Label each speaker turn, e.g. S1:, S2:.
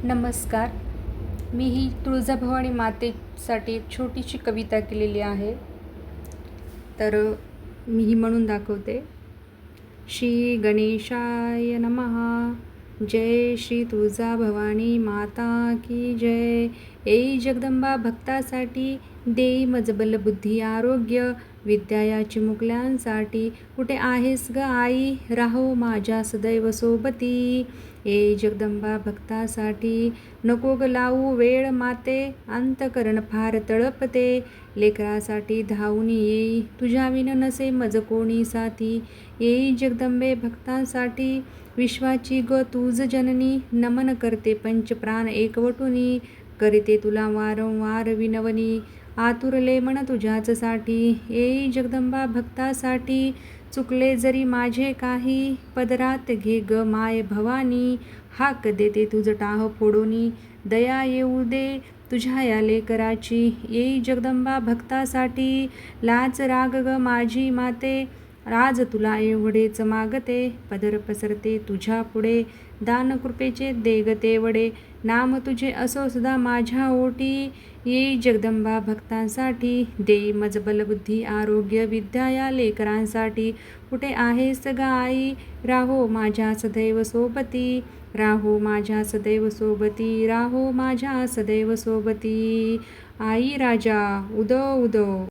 S1: नमस्कार. मी ही तुळजाभवानी मातेसाठी एक छोटीशी कविता केलेली आहे. तर मी ही म्हणून दाखवते. श्री गणेशाय नमः. जय श्री तुळजाभवानी माता की जय. ए जगदंबा भक्तासाठी देई मजबल बुद्धी आरोग्य विद्या या चिमुकल्यांसाठी कुठे आहेस ग आई राहो माझ्या सदैव सोबती. ए जगदंबा भक्तासाठी नको ग लावू वेळ माते अंतकरण फार तळपते. लेकरासाठी धावून येई तुझ्या विन नसे मज कोणी साथी. येई जगदंबे भक्तांसाठी विश्वाची ग तूज जननी. नमन करते पंचप्राण एकवटुनी करते तुला वारंवार विनवनी. आतुरले मन तुझ्याच साठी येई जगदंबा भक्तासाठी. चुकले जरी माझे काही पदरात घे ग माय भवानी. हाक देते तुझ टाह फोडोनी दया येऊ दे तुझ्या या लेकराची. येई जगदंबा भक्तासाठी लाज राग ग माझी माते. राज तुला एवढेच मागते पदर पसरते तुझ्या पुढे. दान कृपेचे देगते वडे नाम तुझे असो सदा माझ्या ओटी. येई जगदंबा भक्तांसाठी देई मजबल बुद्धी आरोग्य विद्या या लेकरांसाठी. कुठे आहेस ग आई राहो माझ्या सदैव सोबती. राहो माझ्या सदैव सोबती. राहो माझ्या सदैव सोबती. आई राजा उदो उदो.